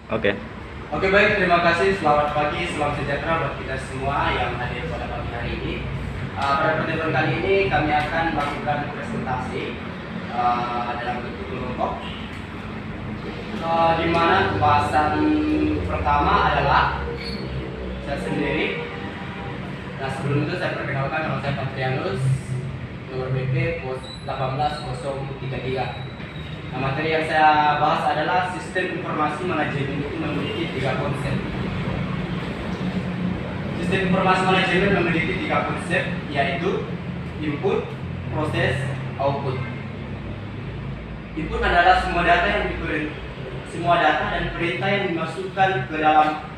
Oke. Oke, baik, terima kasih. Selamat pagi, salam sejahtera buat kita semua yang hadir pada pagi hari ini. Pada pertemuan kali ini kami akan melakukan presentasi dalam bentuk kelompok, di mana pembahasan pertama adalah saya sendiri. Nah, sebelum itu saya perkenalkan, nama saya Patrianus, nomor BP pos 18033. Nah, materi yang saya bahas adalah sistem informasi manajemen itu memiliki 3 konsep. Sistem informasi manajemen memiliki 3 konsep, yaitu input, proses, output. Input adalah semua data dan perintah yang dimasukkan ke dalam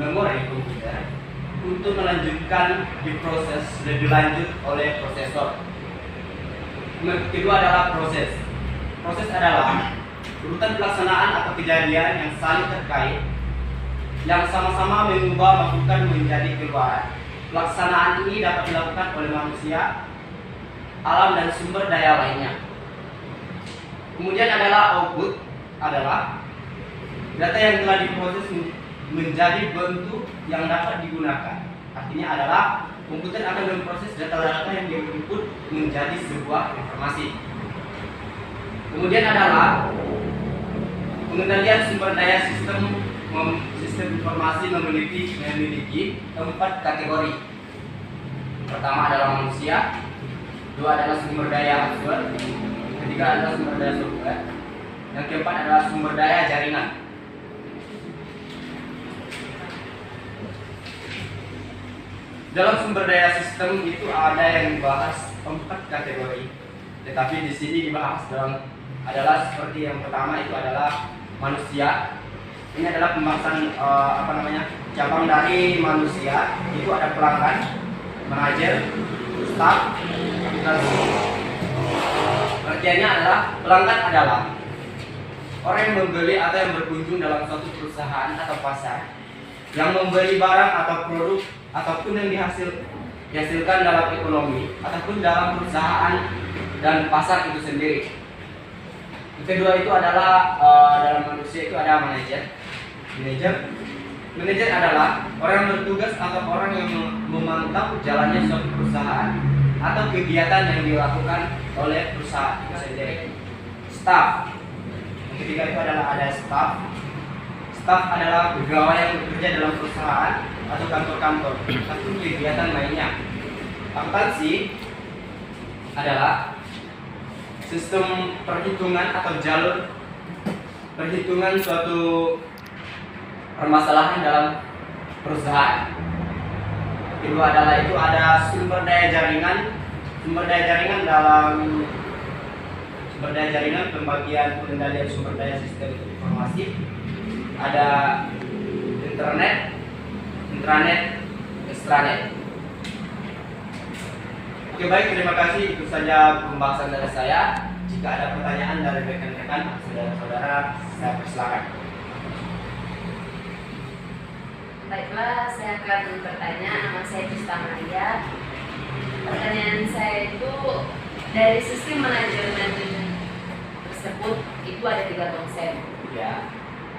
memori komputer untuk melanjutkan diproses lebih lanjut oleh prosesor. Kedua adalah proses. Proses adalah urutan pelaksanaan atau kejadian yang saling terkait yang sama-sama mengubah masukan menjadi keluaran. Pelaksanaan ini dapat dilakukan oleh manusia, alam, dan sumber daya lainnya. Kemudian adalah output, adalah data yang telah diproses menjadi bentuk yang dapat digunakan. Artinya adalah komputer akan memproses data-data yang diinput menjadi sebuah informasi. Kemudian adalah pengendalian sumber daya sistem informasi memiliki 4 kategori. Pertama adalah manusia, kedua adalah sumber daya hardware, ketiga adalah sumber daya software, yang keempat adalah sumber daya jaringan. Dalam sumber daya sistem itu ada yang dibahas 4 kategori, tetapi di sini dibahas adalah seperti yang pertama itu adalah manusia. Ini adalah pembahasan cabang dari manusia. Itu ada pelanggan, manajer, staff, dan pengertiannya adalah pelanggan adalah orang yang membeli atau yang berkunjung dalam suatu perusahaan atau pasar, yang membeli barang atau produk ataupun yang dihasilkan dalam ekonomi ataupun dalam perusahaan dan pasar itu sendiri. Kedua itu adalah dalam manusia itu ada manajer. Manajer adalah orang yang bertugas atau orang yang memantau jalannya suatu perusahaan atau kegiatan yang dilakukan oleh perusahaan itu sendiri. Staff. Yang ketiga itu adalah ada staff. Staff adalah pegawai yang bekerja dalam perusahaan atau kantor-kantor atau kegiatan lainnya. Akuntansi adalah sistem perhitungan atau jalur perhitungan suatu permasalahan dalam perusahaan. Kedua adalah itu ada sumber daya jaringan. Sumber daya jaringan pembagian pengendalian sumber daya sistem informasi. Ada internet, intranet, extranet. Oke, baik, terima kasih. Itu saja pembahasan dari saya. Jika ada pertanyaan dari rekan-rekan, saudara-saudara, saya persilakan. Baiklah, saya akan bertanya. Nama saya Krista Maria. Pertanyaan saya itu, dari sistem manajemen tersebut itu ada 3 konsep. Ya.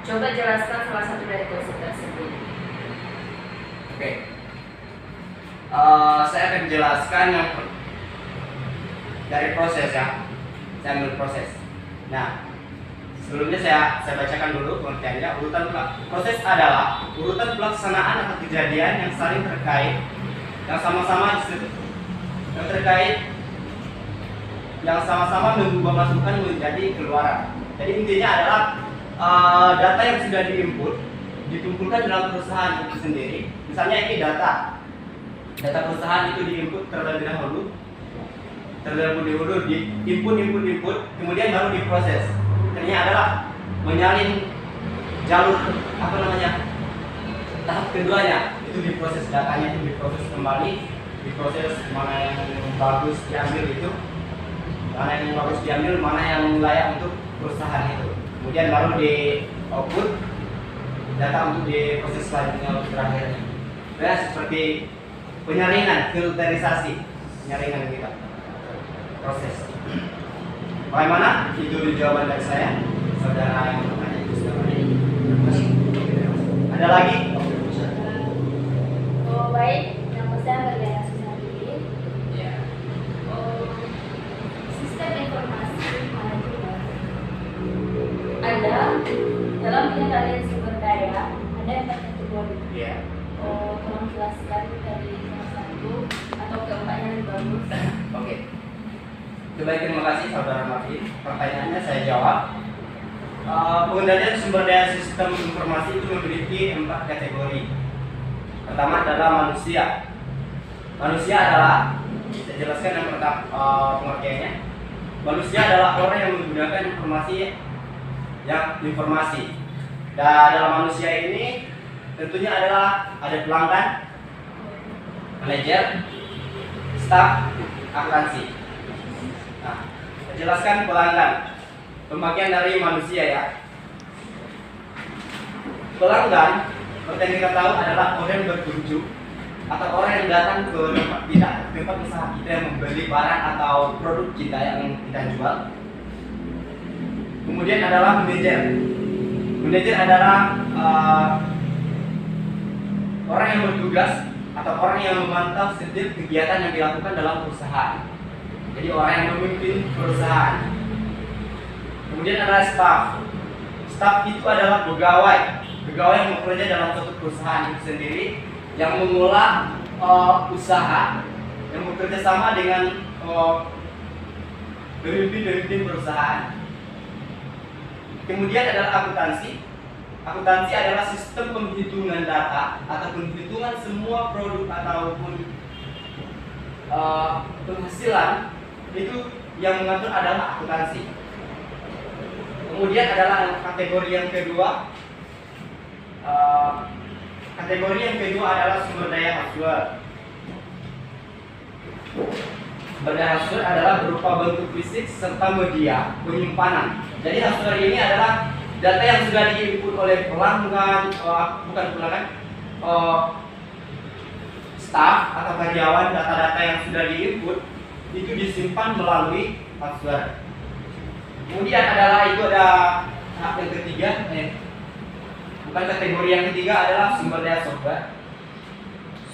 Coba jelaskan salah satu dari konsep tersebut. Oke. Saya akan jelaskan yang dari proses ya. Saya ambil proses. Nah, sebelumnya saya bacakan dulu pengertiannya. Proses adalah urutan pelaksanaan atau kejadian yang saling terkait, yang sama-sama mengubah masukan menjadi keluaran. Jadi intinya adalah data yang sudah diinput dikumpulkan dalam perusahaan itu sendiri. Misalnya ini data perusahaan itu diinput terlebih dahulu diinput, kemudian baru diproses. Artinya adalah menyalin jalur tahap keduanya itu diproses, datanya itu diproses kembali, diproses mana yang bagus diambil, mana yang layak untuk perusahaan itu. Kemudian baru di output data untuk diproses selanjutnya terakhirnya. Ya, seperti penyaringan, filterisasi, penyaringan kita proses. Bagaimana? Itu jawaban dari saya, saudara yang bertanya itu. Terima kasih. Ada lagi? Oh baik, nama saya Margana Susari. Ya. Sistem informasi manajemen. Ada dalam pengendalian sumber daya ada 4 kategori. Ya. Tolong jelaskan dari salah satu atau keempatnya yang bagus. Oke. Baik, terima kasih saudara Martin. Pertanyaannya saya jawab. Pengendalian sumber daya sistem informasi itu memiliki 4 kategori. Pertama adalah manusia. Manusia adalah, saya jelaskan yang pertama pengertiannya. Manusia adalah orang yang menggunakan informasi. Dan dalam manusia ini tentunya adalah ada pelanggan, manajer, staf, akuntansi. Nah, saya jelaskan pelanggan. Pembagian dari manusia ya. Pelanggan, seperti yang kita tahu adalah orang yang berkunjung atau orang yang datang ke tempat usaha kita yang membeli barang atau produk kita yang kita jual. Kemudian adalah manajer. Manajer adalah orang yang bertugas atau orang yang memantau setiap kegiatan yang dilakukan dalam perusahaan. Jadi orang yang memimpin perusahaan. Kemudian adalah staff. Staff itu adalah pegawai yang bekerja dalam suatu perusahaan itu sendiri yang mengelola usaha yang bekerja sama dengan pemimpin perusahaan. Kemudian adalah akuntansi. Akuntansi adalah sistem penghitungan data atau penghitungan semua produk ataupun penghasilan itu yang mengatur adalah akuntansi. Kemudian adalah kategori yang kedua. Kategori yang kedua adalah sumber daya hardware. Sumber daya hardware adalah berupa bentuk fisik serta media penyimpanan. Jadi hardware ini adalah data yang sudah diinput oleh pelanggan, staf atau karyawan. Data-data yang sudah diinput itu disimpan melalui hardware. Kemudian adalah tahap yang ketiga, kategori yang ketiga adalah sumber daya software.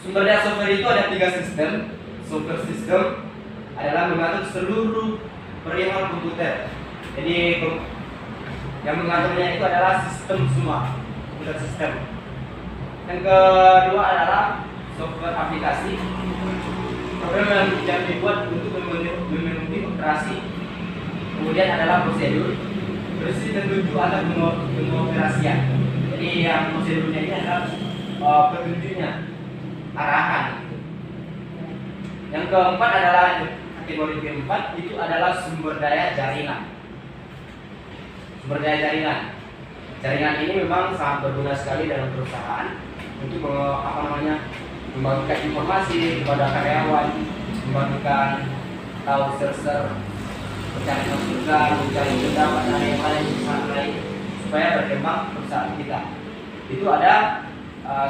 Sumber daya software itu ada 3 sistem. Software system adalah mengatur seluruh perihal komputer. Jadi yang mengaturnya itu adalah sistem semua, komputer sistem. Yang kedua adalah software aplikasi. Program yang dibuat untuk memenuhi operasi. Kemudian adalah prosedur, berisi petunjuk atau pengoperasian. Jadi yang prosedurnya ini adalah petunjuknya, arahan. Yang keempat adalah kategori keempat itu adalah sumber daya jaringan. Sumber daya jaringan. Jaringan ini memang sangat berguna sekali dalam perusahaan untuk membagikan informasi kepada karyawan, membagikan tahu serser, mencari masukan, mencari pendapat dari yang lain supaya berkembang perusahaan kita. Itu ada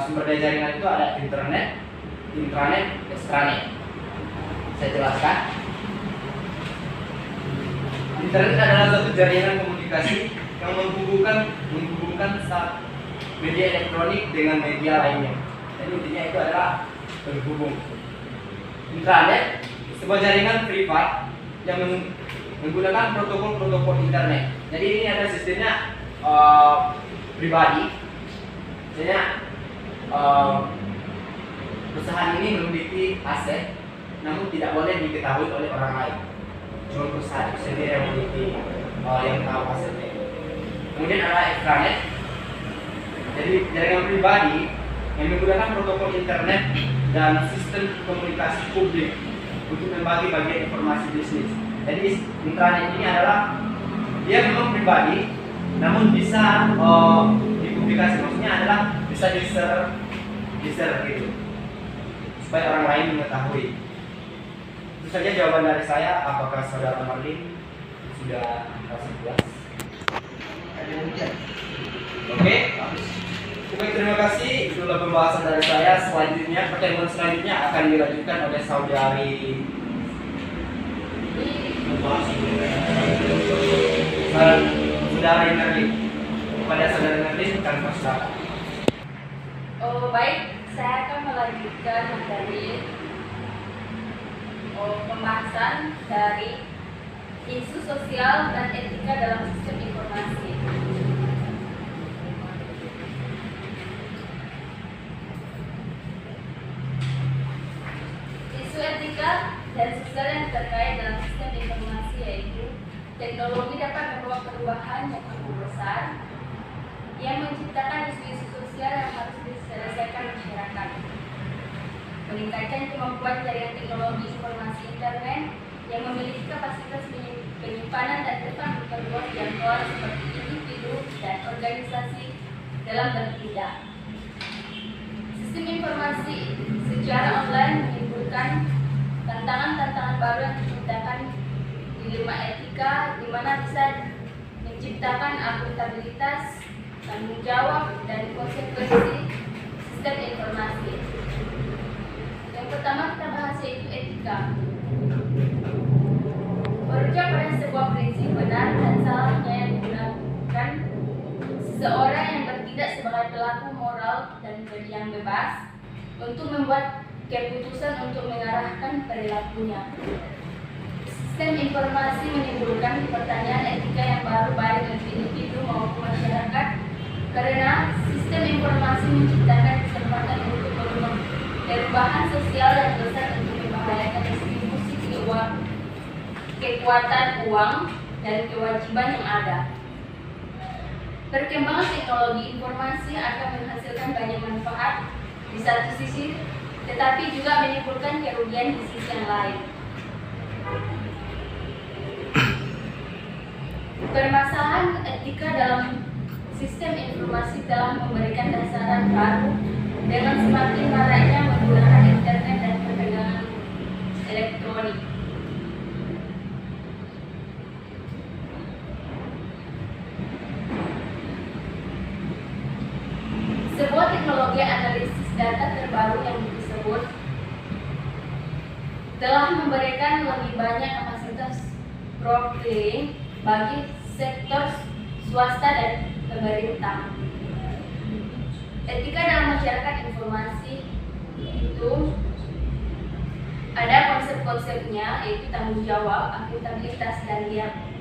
sumber daya jaringan itu ada internet, intranet, extranet. Saya jelaskan. Internet adalah suatu jaringan komunikasi yang menghubungkan media elektronik dengan media lainnya. Jadi intinya itu adalah terhubung. Intranet sebuah jaringan privat yang menggunakan protokol internet. Jadi ini ada sistemnya pribadi. Misalnya perusahaan ini memiliki aset, namun tidak boleh diketahui oleh orang lain. Cuma perusahaan itu sendiri yang memiliki yang tahu asetnya. Kemudian ada extranet. Jadi jaringan pribadi yang menggunakan protokol internet dan sistem komunikasi publik untuk membagi informasi bisnis. Jadi intranet ini adalah dia memang pribadi, namun bisa dipublikasi, maksudnya adalah bisa di-share gitu, supaya orang lain mengetahui. Itu saja jawaban dari saya. Apakah saudara Marlin sudah merasa puas? Oke. Baik, terima kasih. Itulah pembahasan dari saya. Selanjutnya, pertemuan selanjutnya akan dilanjutkan oleh saudari saudari Merlin. Kepada saudari Merlin, kami persilakan. Oh, baik, saya akan melanjutkan dari pembahasan dari isu sosial dan etika dalam sistem informasi. Isu etika dan sosial yang terkait dalam sistem informasi yaitu teknologi dapat membawa perubahan yang cukup besar yang menciptakan isu-isu sosial yang harus diselesaikan masyarakat, meningkatkan kemampuan jaringan teknologi informasi internet yang memiliki kapasitas penyimpanan dan dapat memperluas jangkauan seperti individu dan organisasi dalam bertindak. Sistem informasi secara online menimbulkan tantangan-tantangan baru yang diciptakan dilema etika, di mana bisa menciptakan akuntabilitas, tanggung jawab, dan konsekuensi sistem informasi. Yang pertama kita bahas yaitu etika. Merujuk pada sebuah prinsip benar dan salahnya yang digunakan seseorang yang bertindak sebagai pelaku moral dan yang bebas untuk membuat keputusan untuk mengarahkan perilakunya. Sistem informasi menimbulkan pertanyaan etika yang baru baik untuk individu maupun masyarakat, karena sistem informasi menciptakan kesempatan untuk perubahan sosial yang besar untuk membahayakan distribusi kekuatan uang dan kewajiban yang ada. Perkembangan teknologi informasi akan menghasilkan banyak manfaat di satu sisi, tetapi juga menimbulkan kerugian di sisi yang lain. Permasalahan etika dalam sistem informasi telah memberikan dasaran baru dengan semakin maraknya menggunakan internet dan perdagangan elektronik. Sebuah teknologi analisis data terbaru yang disebut telah memberikan lebih banyak kapasitas profiling bagi sektor swasta dan pemerintah. Etika dalam masyarakat informasi itu ada konsep-konsepnya, yaitu tanggung jawab, akuntabilitas, dan liabilitas.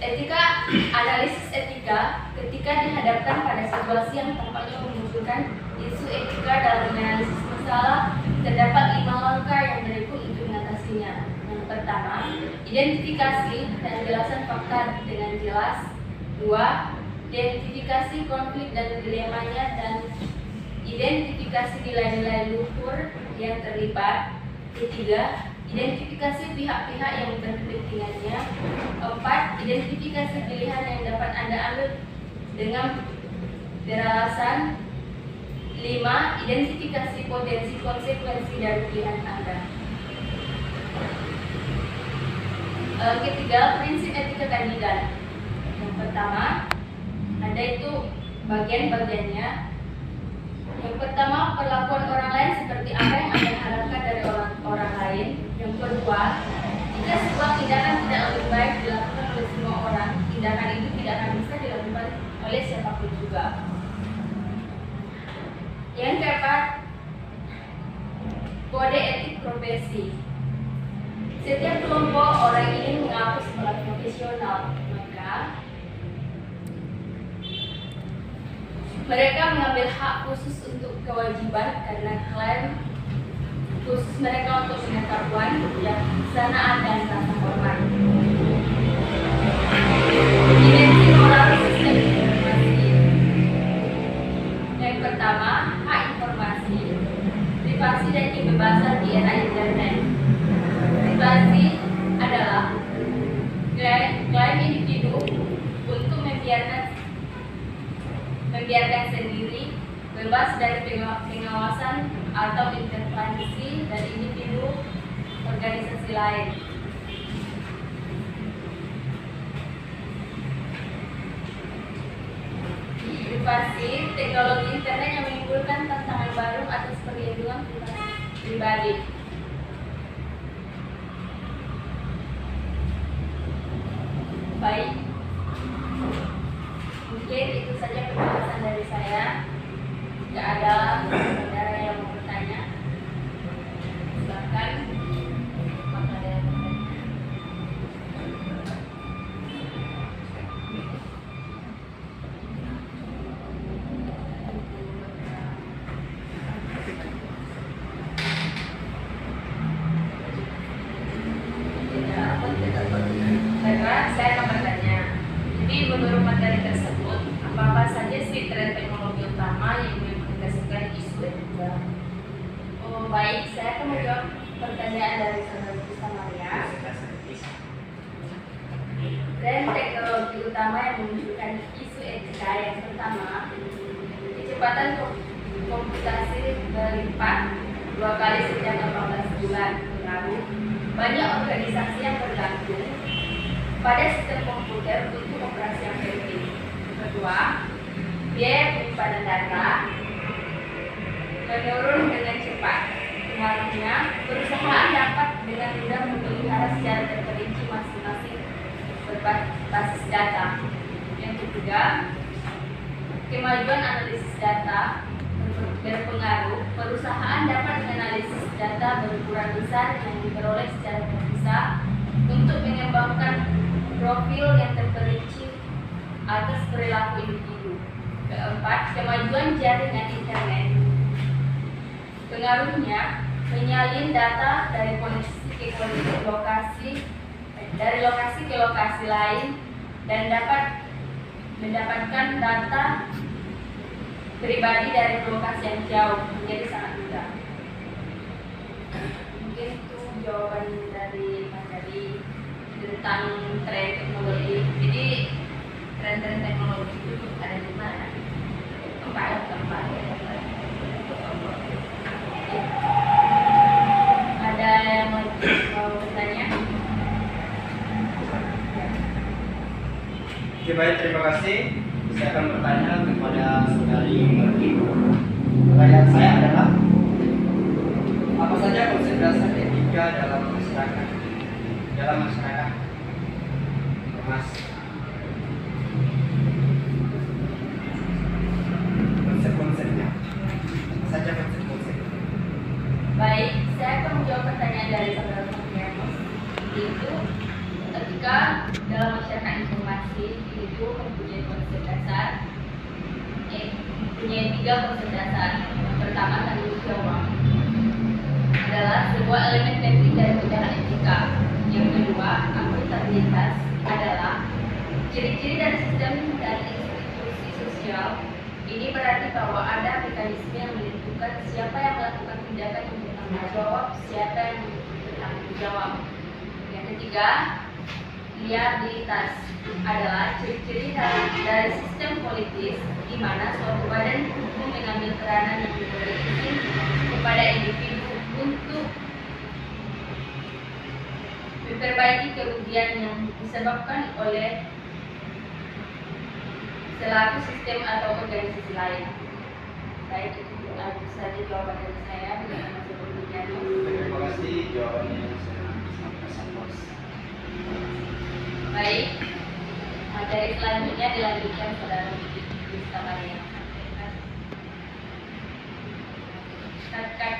Etika, analisis etika ketika dihadapkan pada situasi yang tampaknya memunculkan isu etika dalam analisis masalah, terdapat 5 langkah yang berikut untuk mengatasinya. Yang pertama, identifikasi dan jelasan fakta dengan jelas. 2. Identifikasi konflik dan dilemanya dan identifikasi nilai-nilai luhur yang terlibat. 3. Identifikasi pihak-pihak yang berkepentingannya. 4. Identifikasi pilihan yang dapat Anda ambil dengan beralasan. 5. Identifikasi potensi konsekuensi dari pilihan Anda. Ketiga, prinsip etika kandidat. Yang pertama, ada itu bagian-bagiannya. Yang pertama, perlakuan orang lain seperti apa yang Anda harapkan dari orang lain. Yang kedua, jika sebuah tindakan tidak lebih baik dilakukan oleh semua orang, tindakan itu tidak akan bisa dilakukan oleh siapapun juga. Yang keempat, kode etik profesi. Setiap kelompok orang ini mengaku sebagai profesional, maka mereka mengambil hak khusus untuk kewajiban karena klaim khusus mereka untuk pengetahuan, kebijaksanaan, dan rasa hormat. Dimensi moral sistem informasi. Yang pertama, hak informasi, privasi dan kebebasan di era internet. Privasi adalah klaim individu untuk membiarkan sendiri, bebas dari pengawasan atau intervensi dari individu organisasi lain. Privasi, teknologi internet yang menimbulkan tantangan baru atas perlindungan pribadi. Baik, saja penjelasan dari saya. Jika ada saudara yang mau bertanya, silakan. Maka ada yang bertanya. Baiklah, saya akan bertanya. Jadi menurut materi tersebut, apa saja sih tren teknologi utama yang mengimplikasikan isu etika? Oh baik, saya akan menjawab pertanyaan dari saudara Krista Maria. Tren teknologi utama yang menunjukkan isu etika yang pertama, kecepatan komputasi berlipat 2 kali setiap 18 bulan. Lalu, banyak organisasi yang bergantung pada sistem komputer untuk operasi yang penting. Kedua, biaya penyimpanan data menurun dengan cepat. Pengaruhnya, perusahaan dapat dengan mudah memelihara secara terperinci masing-masing berbasis data. Yang ketiga, kemajuan analisis data berpengaruh. Perusahaan dapat menganalisis data berukuran besar yang diperoleh secara terpisah untuk mengembangkan profil yang terperinci atas perilaku individu. Keempat, kemajuan jaringan internet. Pengaruhnya, menyalin data dari lokasi ke lokasi lain dan dapat mendapatkan data pribadi dari lokasi yang jauh menjadi sangat mudah. Mungkin itu jawaban dari materi tentang tren teknologi. Jadi tren-tren teknologi itu ada di mana? Tempat. Ada yang mau bertanya? Oke baik, terima kasih. Saya akan bertanya kepada saudari Merki. Pertanyaan saya adalah, apa saja konsep dasar etika dalam masyarakat? Mas, konsep-konsepnya. Apa saja konsep-konsepnya? Baik, saya akan menjawab pertanyaan dari saudara Martianus. Itu ketika dalam masyarakat informasi itu mempunyai konsep dasar, mempunyai 3 konsep dasar. Yang pertama tanggung jawab adalah sebuah elemen penting dari bicara etika. Yang kedua, akuntabilitas adalah ciri-ciri dari sistem dan institusi sosial. Ini berarti bahwa ada mekanisme yang menentukan siapa yang melakukan tindakan yang bertanggung jawab, siapa yang bertanggung jawab. Yang ketiga, liabilitas adalah ciri-ciri dari sistem politis di mana suatu badan hukum mengambil peranan yang diberi izin kepada individu untuk memperbaiki kerugian yang disebabkan oleh selaku sistem atau organisasi lain. Baik, itu saja jawaban dari saya. Bagaimana sebelumnya? Terima kasih jawabannya sangat bos. Baik, materi selanjutnya dilanjutkan saudara Krista Maria.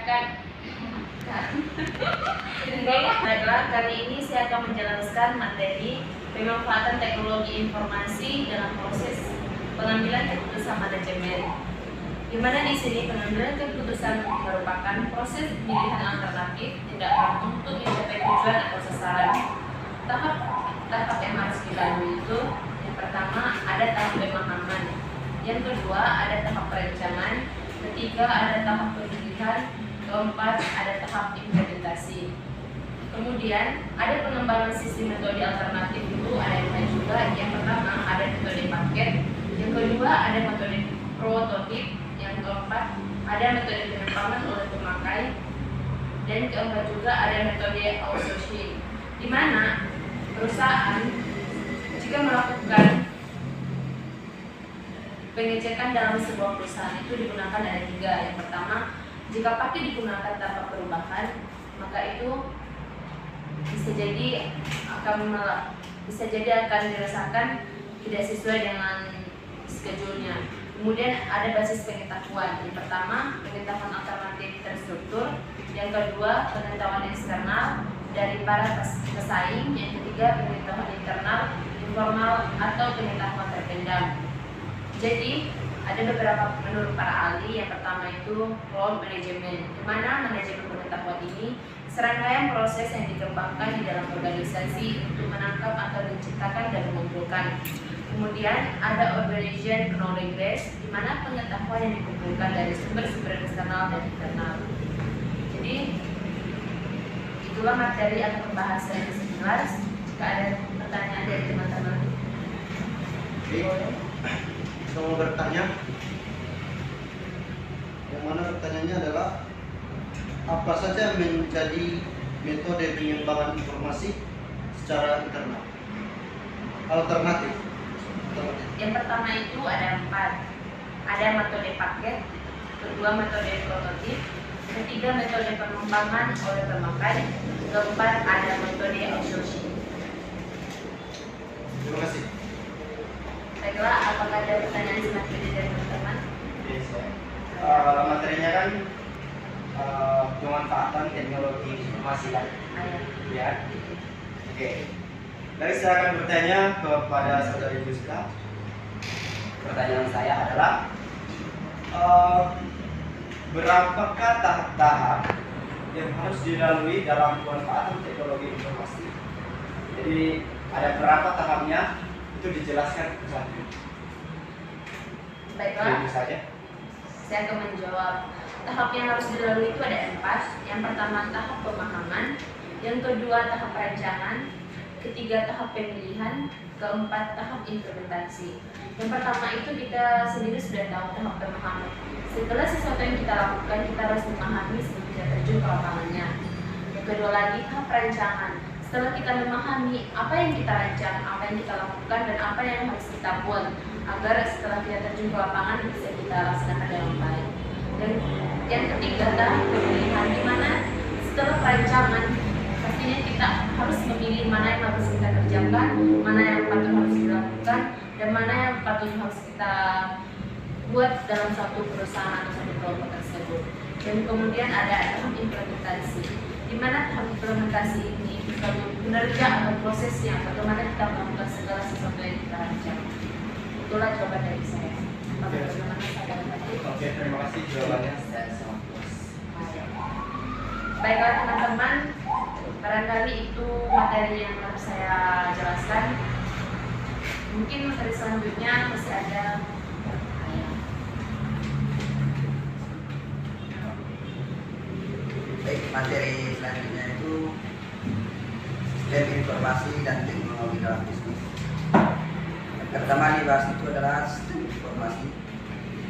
Kat. Baiklah, kali ini saya akan menjelaskan materi pemanfaatan teknologi informasi dalam proses pengambilan keputusan manajemen. Di mana di sini pengambilan keputusan merupakan proses pilihan alternatif tindakan untuk mencapai tujuan atau sasaran. Tahap yang harus dilalui itu, yang pertama ada tahap pemahaman, yang kedua ada tahap perencanaan, ketiga ada tahap pemilihan, keempat ada tahap implementasi. Kemudian ada pengembangan sistem metode alternatif itu ada yang juga. Yang pertama ada metode paket, yang kedua ada metode prototip, yang keempat ada metode penerbangan oleh pemakai, dan keempat juga ada metode outsourcing, di mana perusahaan jika melakukan pengecekan dalam sebuah perusahaan itu digunakan ada 3. Yang pertama, jika paket digunakan tanpa perubahan, maka itu bisa jadi akan dirasakan tidak sesuai dengan schedule-nya. Kemudian ada basis pengetahuan. Yang pertama, pengetahuan alternatif terstruktur. Yang kedua, pengetahuan eksternal dari para pesaing. Yang ketiga, pengetahuan internal, informal atau pengetahuan terpendam. Jadi, ada beberapa menurut para ahli. Yang pertama itu role management, di mana manajemen pengetahuan ini serangkaian proses yang dikembangkan di dalam organisasi untuk menangkap atau menciptakan dan mengumpulkan. Kemudian ada organization knowledge base, di mana pengetahuan yang dikumpulkan dari sumber-sumber eksternal dan internal. Jadi itulah materi atau pembahasan yang sekilas. Jika ada pertanyaan dari teman-teman, boleh. Saya mau bertanya. Yang mana pertanyaannya adalah apa saja menjadi metode pengembangan informasi secara internal? Alternatif. Yang pertama itu ada 4. Ada metode paket, kedua metode prototip, ketiga metode pengembangan oleh pemakai, keempat ada metode outsourcing. Terima kasih. Baiklah, apakah ada pertanyaan selanjutnya dari teman-teman? Materinya kan pemanfaatan teknologi informasi kan? Ya. Oke. Baik, saya akan bertanya kepada saudari Yuska. Pertanyaan saya adalah berapakah tahap-tahap yang harus dilalui dalam pemanfaatan teknologi informasi? Jadi ada berapa tahapnya? Itu dijelaskan satu. Baiklah, Itu saja. saya akan menjawab. Tahap yang harus dilalui itu ada 4. Yang pertama tahap pemahaman, yang kedua tahap perancangan, ketiga tahap pemilihan, keempat tahap implementasi. Yang pertama itu kita sendiri sudah tahu tahap pemahaman. Setelah sesuatu yang kita lakukan, kita harus memahami sebelum kita terjun ke lapangannya. Yang kedua lagi tahap perancangan. Setelah kita memahami apa yang kita rancang, apa yang kita lakukan, dan apa yang harus kita buat agar setelah kita terjun ke lapangan bisa kita laksanakan dengan baik. Dan yang ketiga tahap pemilihan, di mana setelah perancangan pastinya kita harus memilih mana yang harus kita kerjakan, mana yang patut harus dilakukan, dan mana yang patut harus kita buat dalam satu perusahaan atau satu kelompok tersebut. Dan kemudian ada tahap implementasi, di mana tahap implementasi ini kinerja atau prosesnya, bagaimana kita melakukan segala sesuatu yang kita rancang. Itulah jawaban dari saya. Bagaimana saya tadi? Oke, terima kasih jawabannya. Saya sangat puas. Baiklah teman-teman, barangkali itu materi yang harus saya jelaskan. Mungkin materi selanjutnya masih ada. Baik, materi selanjutnya itu sistem informasi dan teknologi dalam bisnis. Yang pertama dibahas itu adalah sistem informasi.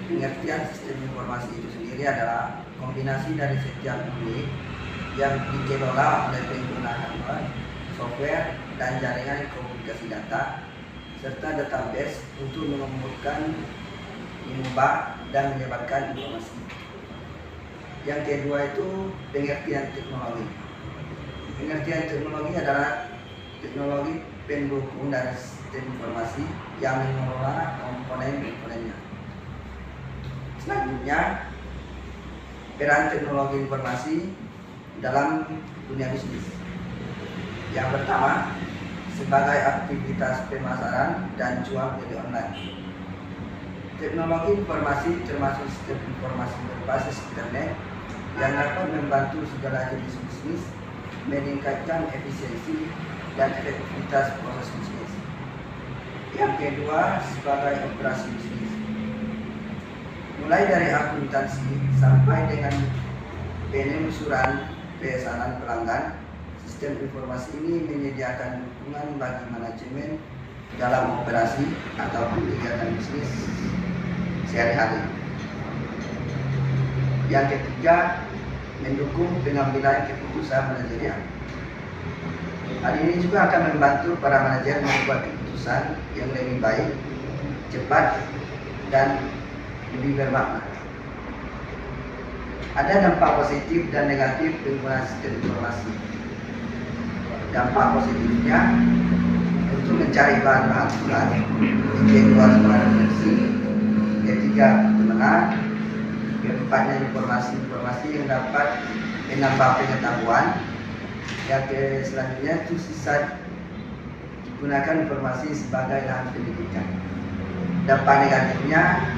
Pengertian sistem informasi itu sendiri adalah kombinasi dari setiap unit yang dikelola oleh penggunaan software dan jaringan komunikasi data serta database untuk mengumpulkan, mengubah, dan menyebarkan informasi. Yang kedua itu pengertian teknologi. Pengertian teknologi adalah teknologi pendukung dari sistem informasi yang mengelola komponen-komponennya. Selanjutnya, peran teknologi informasi dalam dunia bisnis. Yang pertama, sebagai aktivitas pemasaran dan jual beli online. Teknologi informasi termasuk sistem informasi berbasis internet yang dapat membantu segala jenis bisnis meningkatkan efisiensi dan efektivitas proses bisnis. Yang kedua, sebagai operasi bisnis. Mulai dari akuntansi sampai dengan penelusuran pesanan pelanggan, sistem informasi ini menyediakan dukungan bagi manajemen dalam operasi atau kegiatan bisnis sehari-hari. Yang ketiga, mendukung pengambilan keputusan manajerial. Hal ini juga akan membantu para manajer membuat keputusan yang lebih baik, cepat, dan lebih bermakna. Ada dampak positif dan negatif penggunaan sistem informasi. Dampak positifnya tentu mencari bahan-bahan surat, kedua sebagai referensi, ketiga keterangan, keempatnya informasi yang dapat menambah pengetahuan, yang selanjutnya itu sisa gunakan informasi sebagai lahan pendidikan. Dampak negatifnya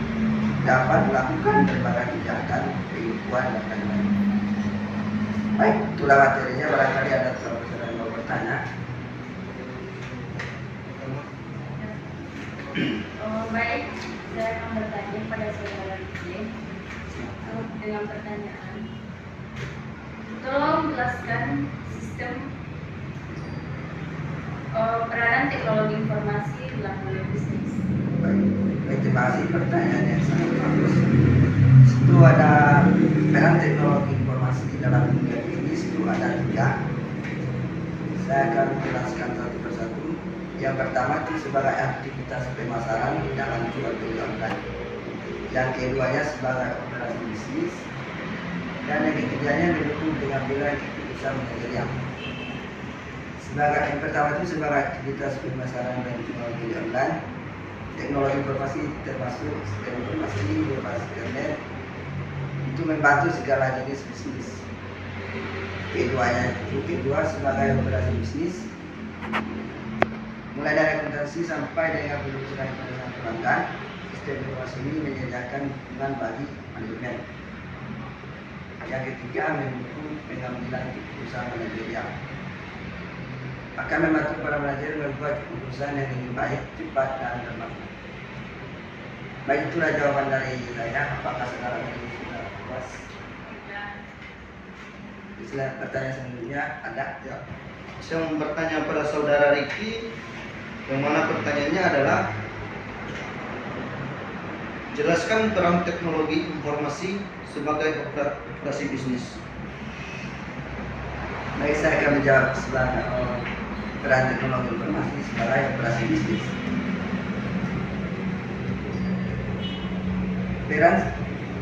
dapat melakukan berbagai kejahatan, penipuan dan lain-lain. Baik, itulah materinya. Barangkali ada saudara yang mau bertanya. Baik, saya akan bertanya pada saudara Rizky dengan pertanyaan. Tolong jelaskan sistem peranan teknologi informasi dalam dunia bisnis. Baik, terima kasih pertanyaan yang sangat bagus. Itu ada peran teknologi informasi dalam dunia bisnis itu ada 3. Saya akan menjelaskan satu persatu. Yang pertama itu sebagai aktivitas pemasaran dalam jual beli online. Yang keduanya sebagai operasi bisnis. Dan yang ketiganya mendukung pengambilan keputusan manajerial. Yang pertama itu sebagai aktivitas pemasaran dan jual beli online. Teknologi informasi termasuk sistem informasi berbasis internet itu membantu segala jenis bisnis. Kedua sebagai operasi bisnis, mulai dari akuntansi sampai dengan penelusuran pada pelanggan, sistem informasi ini menyediakan dukungan bagi manajemen. Yang ketiga mendukung pengambilan keputusan manajerial. Akan membantu para manajer membuat keputusan yang lebih baik, cepat dan bermakna. Baik, itulah jawaban dari saya. Apakah saudara sudah puas? Istilah pertanyaan selanjutnya ada? Ya. Saya mau bertanya pada saudara Ricky, yang mana pertanyaannya adalah jelaskan peran teknologi informasi sebagai operasi bisnis. Baik, saya akan menjawab sebagai peran teknologi informasi sebagai operasi bisnis.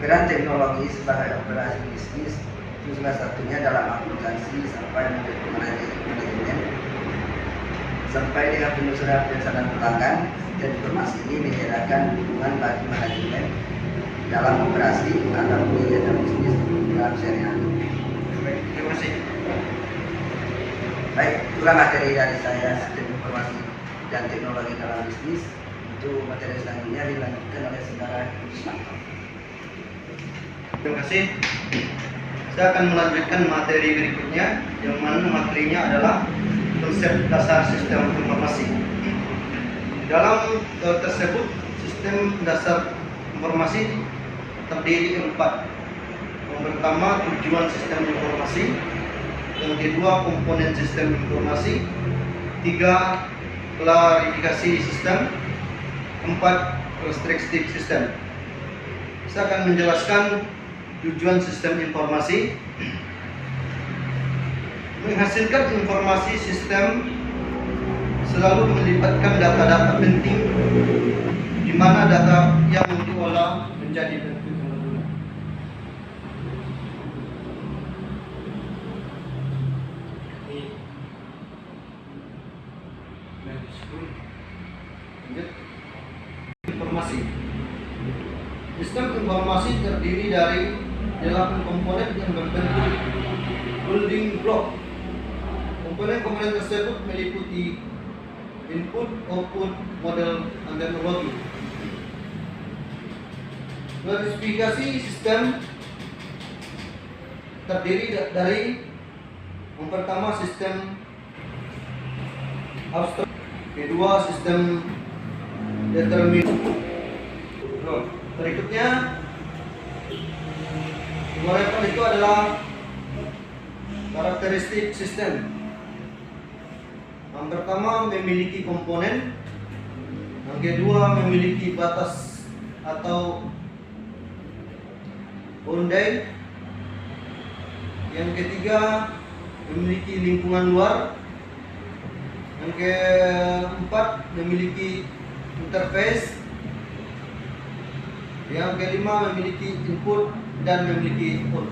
Peran teknologi sebagai operasi bisnis itu salah satunya dalam akuntansi sampai manajemen sampai dengan penelusuran pesanan pelanggan. Dan informasi ini menyediakan dukungan bagi manajemen dalam operasi atau kegiatan bisnis dalam sehari-hari. Baik, terima kasih. Baik, itulah materi dari saya, sistem informasi dan teknologi dalam bisnis. Itu materi selanjutnya dilanjutkan oleh saudara Ismanto. Terima kasih. Saya akan melanjutkan materi berikutnya, yang mana materinya adalah konsep dasar sistem informasi. Dalam tersebut, sistem dasar informasi terdiri 4. Yang pertama, tujuan sistem informasi. Yang kedua, komponen sistem informasi. 3, klarifikasi sistem. 4, restriktif sistem. Saya akan menjelaskan tujuan sistem informasi. Menghasilkan informasi sistem selalu melibatkan data-data penting, di mana data yang diolah menjadi bentuk pengumpulan. Informasi. Sistem informasi terdiri dari 8 komponen yang berbentuk building block. Komponen-komponen tersebut meliputi input, output, model, dan teknologi. Klasifikasi sistem terdiri dari yang pertama sistem abstrak, kedua sistem determinis. Berikutnya, nomor itu adalah karakteristik sistem. Yang pertama memiliki komponen, yang kedua memiliki batas atau boundary, yang ketiga memiliki lingkungan luar, yang keempat memiliki interface, yang kelima memiliki input dan memiliki output.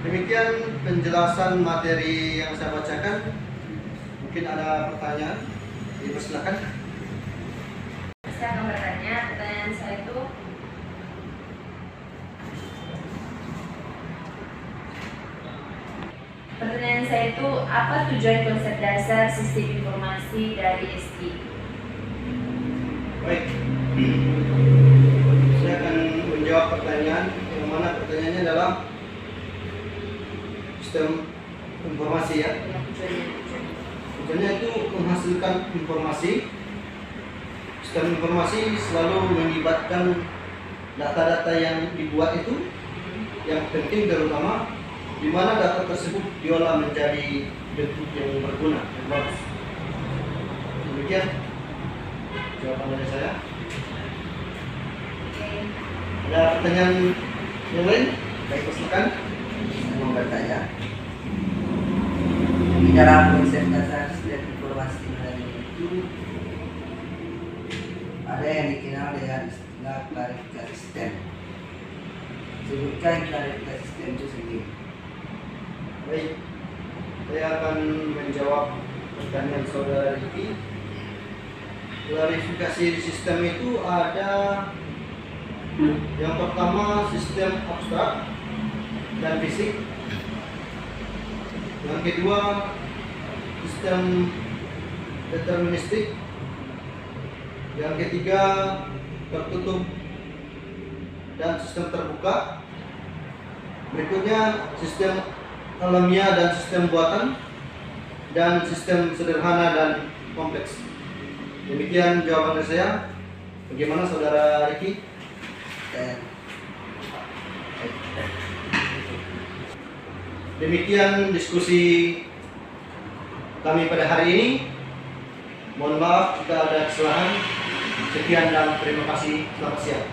Demikian penjelasan materi yang saya bacakan. Mungkin ada pertanyaan? Silakan. Saya akan bertanya, pertanyaan saya itu apa tujuan konsep dasar sistem informasi dari SI? Baik. Saya akan menjawab pertanyaan yang mana pertanyaannya adalah sistem informasi ya. Ya, tujuannya. Tujuannya itu menghasilkan informasi. Sistem informasi selalu melibatkan data-data yang dibuat itu, yang penting terutama di mana data tersebut diolah menjadi bentuk yang berguna dan bagus. Demikian jawaban dari saya. Oke. Ada pertanyaan yang lain? Baik, silakan. Saya mau bertanya, di dalam konsep dasar sistem informasi manajemen itu ada yang dikenal dengan istilah klarifikasi sistem. Sebutkan klarifikasi sistem itu sendiri. Baik, saya akan menjawab pertanyaan saudara Riki. Klarifikasi sistem itu ada yang pertama sistem abstrak dan fisik. Yang kedua sistem deterministik. Yang ketiga tertutup dan sistem terbuka. Berikutnya sistem alamiah dan sistem buatan, dan sistem sederhana dan kompleks. Demikian jawaban dari saya. Bagaimana saudara Riki? Dan Demikian diskusi kami pada hari ini. Mohon maaf jika ada kesalahan. Sekian dan terima kasih. Selamat siang.